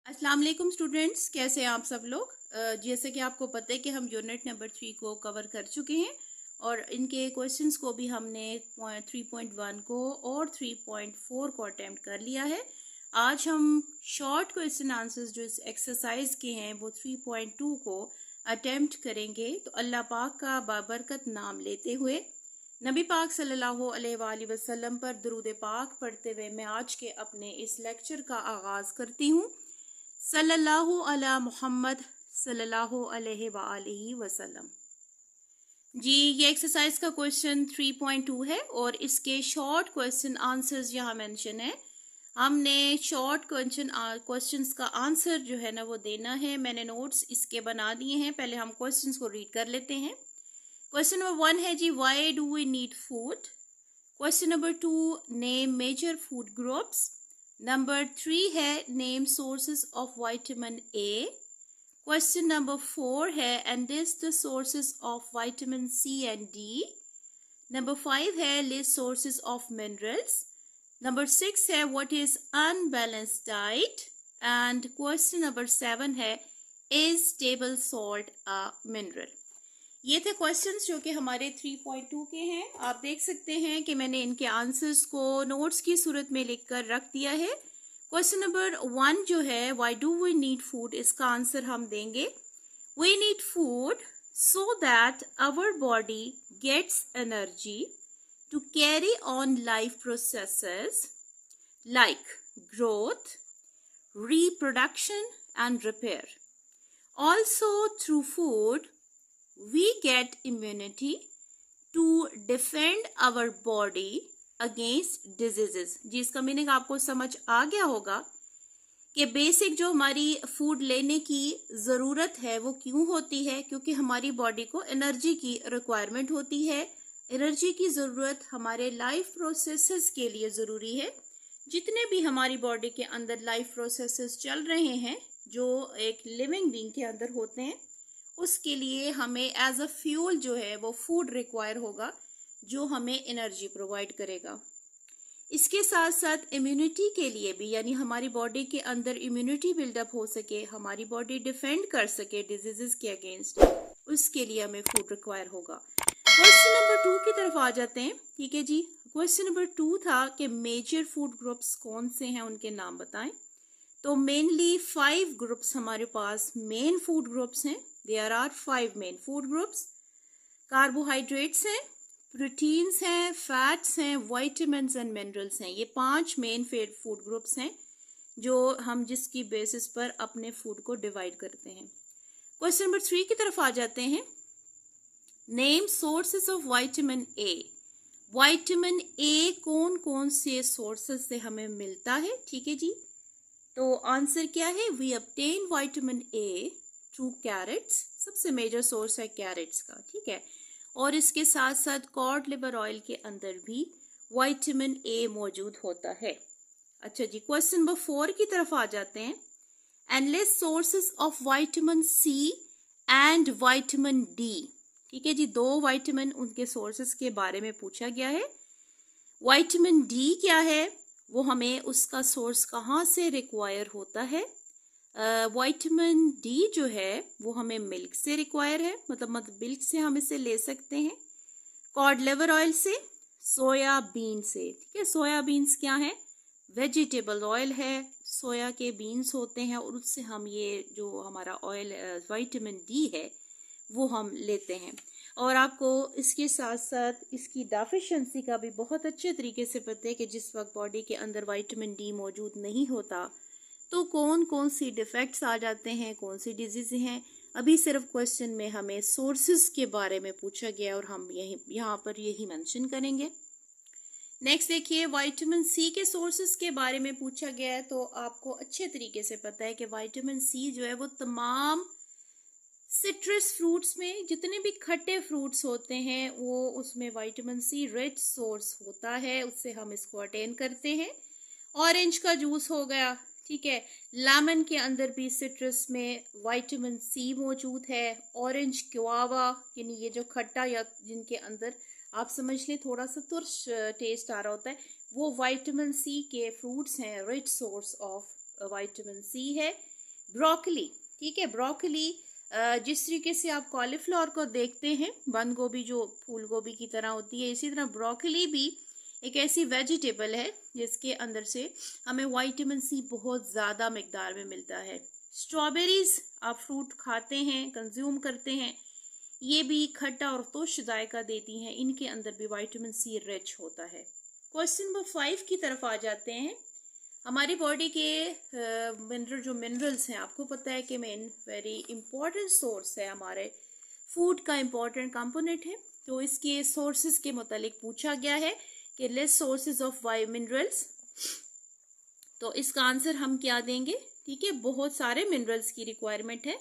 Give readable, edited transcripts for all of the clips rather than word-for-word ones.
अस्सलाम वालेकुम स्टूडेंट्स, कैसे हैं आप सब लोग। जैसे कि आपको पता है कि हम यूनिट नंबर 3 को कवर कर चुके हैं और इनके क्वेश्चंस को भी हमने 3.1 को और 3.4 को अटेम्प्ट कर लिया है। आज हम शॉर्ट क्वेश्चन आंसर्स जो इस एक्सरसाइज के हैं वो 3.2 को अटेम्प्ट करेंगे। तो अल्लाह पाक का बाबरकत नाम लेते हुए नबी पाक सल्लल्लाहु अलैहि वसल्लम पर दुरूद पाक पढ़ते हुए मैं आज के अपने इस लेक्चर का आगाज करती हूँ। सल्लल्लाहु अला मोहम्मद सल्लल्लाहु अलैहि वसल्लम। जी, ये एक्सरसाइज का क्वेश्चन 3.2 है और इसके शॉर्ट क्वेश्चन आंसर्स यहाँ मेंशन है। हमने शॉर्ट क्वेश्चंस का आंसर जो है ना वो देना है। मैंने नोट्स इसके बना दिए हैं, पहले हम क्वेश्चंस को रीड कर लेते हैं। क्वेश्चन नंबर 1 है जी, why do we need food. Question number 2, name major food groups. Number 3 है name sources of vitamin A. Question number 4 है and list the sources of vitamin C and D. Number 5 है list sources of minerals. Number 6 है what is unbalanced diet. And question number 7 है is table salt a mineral. ये थे questions जो कि हमारे 3.2 के हैं। आप देख सकते हैं कि मैंने इनके आंसर्स को नोट्स की सूरत में लिखकर रख दिया है। क्वेश्चन नंबर 1 जो है why do we need food, इसका आंसर हम देंगे we need food so that our body gets energy to carry on life processes like growth, reproduction and repair. Also through food we get immunity to defend our body against diseases। जी, इसका meaning आपको समझ आ गया होगा कि basic जो हमारी food लेने की ज़रूरत है वो क्यों होती है, क्योंकि हमारी बॉडी को एनर्जी की रिक्वायरमेंट होती है। एनर्जी की ज़रूरत हमारे लाइफ प्रोसेसेस के लिए ज़रूरी है। जितने भी हमारी बॉडी के अंदर लाइफ प्रोसेसेस चल रहे हैं जो एक लिविंग बीइंग के अंदर होते हैं, उसके लिए हमें एज अ फ्यूल जो है वो फूड रिक्वायर होगा जो हमें एनर्जी प्रोवाइड करेगा। इसके साथ साथ इम्यूनिटी के लिए भी, यानी हमारी बॉडी के अंदर इम्यूनिटी बिल्डअप हो सके, हमारी बॉडी डिफेंड कर सके डिजीजेस के अगेंस्ट, उसके लिए हमें फूड रिक्वायर होगा। क्वेश्चन नंबर 2 की तरफ आ जाते हैं। ठीक है जी, क्वेश्चन नंबर 2 था कि मेजर फूड ग्रुप्स कौन से हैं, उनके नाम बताएं। तो मेनली 5 ग्रुप्स हमारे पास मेन फूड ग्रुप्स हैं। There are 5 main food groups. Carbohydrates हैं, प्रोटीन्स हैं, फैट्स हैं, विटामिन्स एंड मिनरल्स हैं। ये 5 मेन फूड ग्रुप्स हैं जो हम जिसकी बेसिस पर अपने फूड को डिवाइड करते हैं। क्वेश्चन नंबर 3 की तरफ आ जाते हैं। Name sources of vitamin A. Vitamin A कौन कौन से सोर्सेस से हमें मिलता है। ठीक है जी, तो आंसर क्या है, we obtain vitamin A through carrots. सबसे मेजर सोर्स है कैरेट्स का। ठीक है, और इसके साथ साथ कॉड लिवर ऑयल के अंदर भी विटामिन ए मौजूद होता है। अच्छा जी, क्वेश्चन नंबर 4 की तरफ आ जाते हैं। Endless sources of vitamin C and vitamin D. ठीक है जी, 2 विटामिन उनके सोर्सेस के बारे में पूछा गया है। विटामिन डी क्या है, वो हमें उसका सोर्स कहाँ से रिक्वायर होता है। विटामिन डी जो है वो हमें मिल्क से रिक्वायर है, मतलब मिल्क से हम इसे ले सकते हैं। कॉड लिवर ऑयल से, सोयाबीन से। ठीक है, सोयाबीन्स क्या है, वेजिटेबल ऑयल है, सोया के बीन्स होते हैं और उससे हम ये जो हमारा ऑयल विटामिन डी है वो हम लेते हैं। और आपको इसके साथ साथ इसकी डेफिशिएंसी का भी बहुत अच्छे तरीके से पता है कि जिस वक्त बॉडी के अंदर विटामिन डी मौजूद नहीं होता तो कौन कौन सी डिफेक्ट्स आ जाते हैं, कौन सी डिजीज हैं। अभी सिर्फ क्वेश्चन में हमें सोर्सेज के बारे में पूछा गया और हम यहाँ पर यही मेंशन करेंगे। नेक्स्ट देखिए, विटामिन सी के सोर्सेज के बारे में पूछा गया है। तो आपको अच्छे तरीके से पता है कि विटामिन सी जो है वो तमाम सिट्रस फ्रूट्स में, जितने भी खट्टे फ्रूट्स होते हैं वो उसमें विटामिन सी रिच सोर्स होता है, उससे हम इसको अटेन करते हैं। ऑरेंज का जूस हो गया, ठीक है, लेमन के अंदर भी सिट्रस में विटामिन सी मौजूद है। ऑरेंज ग्वावा, यानी ये जो खट्टा या जिनके अंदर आप समझ लें थोड़ा सा तुर्श टेस्ट आ रहा होता है, वो विटामिन सी के फ्रूट्स हैं, rich source of vitamin C है। ब्रोकली, ठीक है, ब्रोकली जिस तरीके से आप कॉलीफ्लावर को देखते हैं, बंद गोभी जो फूल गोभी की तरह होती है, इसी तरह ब्रोकली भी एक ऐसी वेजिटेबल है जिसके अंदर से हमें विटामिन सी बहुत ज़्यादा मिकदार में मिलता है। स्ट्रॉबेरीज आप फ्रूट खाते हैं, कंज्यूम करते हैं, ये भी खट्टा और तुष जायका देती हैं, इनके अंदर भी विटामिन सी रिच होता है। क्वेश्चन नंबर 5 की तरफ आ जाते हैं। हमारी बॉडी के मिनरल्स हैं, आपको पता है कि मेन वेरी इंपॉर्टेंट सोर्स है, हमारे फूड का इंपॉर्टेंट कंपोनेंट है। तो इसके सोर्सेज के मुतालिक पूछा गया है कि लिस्ट सोर्सेज ऑफ मिनरल्स। तो इसका आंसर हम क्या देंगे, ठीक है, बहुत सारे मिनरल्स की रिक्वायरमेंट है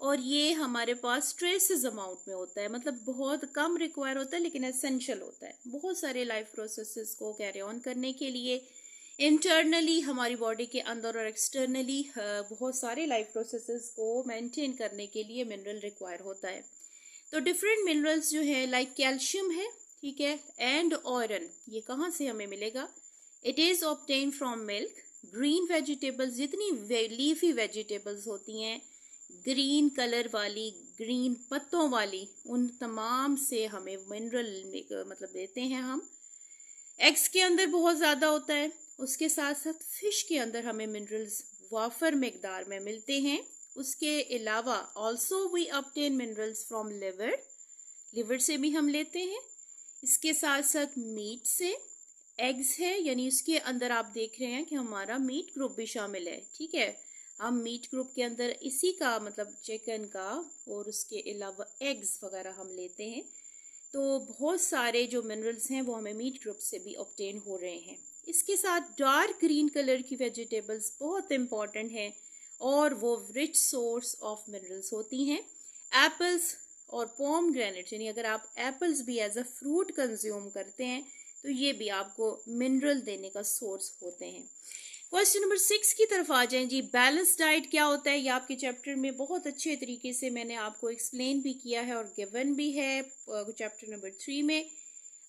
और ये हमारे पास ट्रेसेस अमाउंट में होता है, मतलब बहुत कम रिक्वायर होता है लेकिन एसेंशियल होता है बहुत सारे लाइफ प्रोसेसेस को कैरी ऑन करने के लिए। इंटरनली हमारी बॉडी के अंदर और एक्सटर्नली बहुत सारे लाइफ प्रोसेसेस को मेंटेन करने के लिए मिनरल रिक्वायर होता है। तो डिफरेंट मिनरल्स जो है लाइक कैल्शियम है, ठीक है, एंड आयरन, ये कहाँ से हमें मिलेगा? It is obtain from milk. Green vegetables, जितनी लीफी वेजिटेबल्स होती हैं ग्रीन कलर वाली, ग्रीन पत्तों वाली, उन तमाम से हमें मिनरल मतलब देते हैं हम। एग्स के अंदर बहुत ज़्यादा होता है, उसके साथ साथ फिश के अंदर हमें मिनरल्स वाफर मिकदार में मिलते हैं। उसके अलावा also we obtain minerals from liver, liver से भी हम लेते हैं। इसके साथ साथ मीट से, एग्स है यानी इसके अंदर आप देख रहे हैं कि हमारा मीट ग्रुप भी शामिल है, ठीक है, हम मीट ग्रुप के अंदर इसी का मतलब चिकन का और उसके अलावा एग्स वगैरह हम लेते हैं। तो बहुत सारे जो मिनरल्स हैं वो हमें मीट ग्रुप से भी ऑब्टेन हो रहे हैं। इसके साथ डार्क ग्रीन कलर की वेजिटेबल्स बहुत इंपॉर्टेंट हैं और वो रिच सोर्स ऑफ मिनरल्स होती हैं। एप्पल्स और पोमग्रेनेट्स, यानी अगर आप एप्पल्स भी एज अ फ्रूट कंज्यूम करते हैं तो ये भी आपको मिनरल देने का सोर्स होते हैं। क्वेश्चन नंबर 6 की तरफ आ जाएं जी। बैलेंस डाइट क्या होता है? ये आपके चैप्टर में बहुत अच्छे तरीके से मैंने आपको एक्सप्लेन भी किया है और गिवन भी है चैप्टर नंबर 3 में।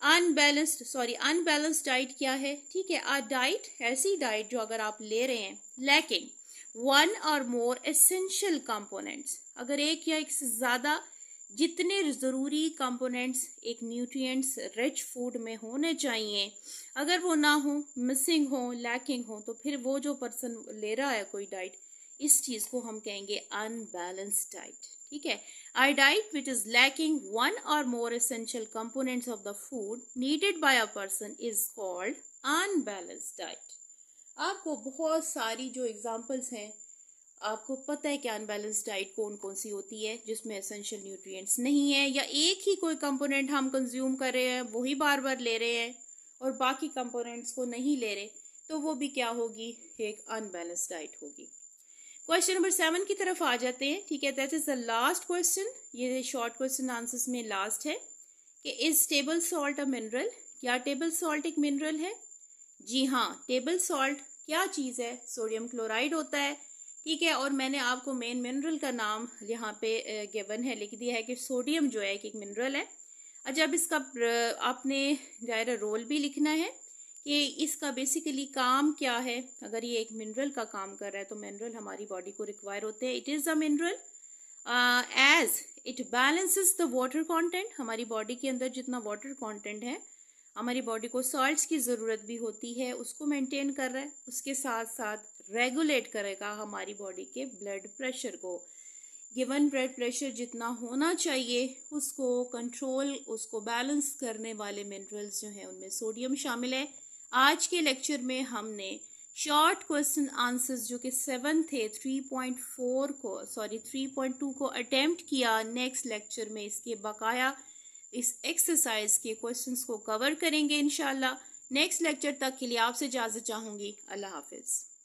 अनबैलेंस्ड डाइट क्या है? ठीक है, आ डाइट, ऐसी डाइट जो अगर आप ले रहे हैं लैकिंग वन और मोर एसेंशियल कंपोनेंट्स, अगर एक या एक से ज़्यादा जितने ज़रूरी कंपोनेंट्स एक न्यूट्रिएंट्स रिच फूड में होने चाहिए, अगर वो ना हो, मिसिंग हो, लैकिंग हो, तो फिर वो जो पर्सन ले रहा है कोई डाइट, इस चीज़ को हम कहेंगे अनबैलेंस्ड डाइट, ठीक है। A diet which is lacking one or more essential components of the food needed by a person is called unbalanced diet. आपको बहुत सारी जो एग्जांपल्स हैं, आपको पता है कि अनबैलेंस डाइट कौन कौन सी होती है जिसमें एसेंशियल न्यूट्रिएंट्स नहीं है या एक ही कोई कंपोनेंट हम कंज्यूम कर रहे हैं वही बार बार ले रहे हैं और बाकी कंपोनेंट्स को नहीं ले रहे, तो वो भी क्या होगी? एक अनबैलेंस डाइट होगी। क्वेश्चन नंबर 7 की तरफ आ जाते हैं, ठीक है, that is the last question. ये शॉर्ट क्वेश्चन आंसर्स में लास्ट है कि is table salt a mineral? क्या टेबल सॉल्ट एक मिनरल है? जी हाँ, टेबल सॉल्ट क्या चीज़ है? सोडियम क्लोराइड होता है, ठीक है। और मैंने आपको मेन मिनरल का नाम यहाँ पे गिवन है, लिख दिया है कि सोडियम जो है एक मिनरल है। अच्छा, अब इसका आपने ज़ाहिर रोल भी लिखना है कि इसका बेसिकली काम क्या है। अगर ये एक मिनरल का काम कर रहा है तो मिनरल हमारी बॉडी को रिक्वायर होते हैं। It is a mineral as it balances the water content. हमारी बॉडी के अंदर जितना वाटर कंटेंट है, हमारी बॉडी को सॉल्ट्स की ज़रूरत भी होती है, उसको मेंटेन कर रहा है। उसके साथ साथ रेगुलेट करेगा हमारी बॉडी के ब्लड प्रेशर को। गिवन ब्लड प्रेशर जितना होना चाहिए उसको कंट्रोल, उसको बैलेंस करने वाले मिनरल्स जो हैं उनमें सोडियम शामिल है। आज के लेक्चर में हमने शॉर्ट क्वेश्चन आंसर्स जो कि 7 थे 3.2 को अटेम्प्ट किया। नेक्स्ट लेक्चर में इसके बकाया इस एक्सरसाइज के क्वेश्चंस को कवर करेंगे इंशाल्लाह। नेक्स्ट लेक्चर तक के लिए आपसे इजाज़त चाहूँगी। अल्लाह हाफिज़।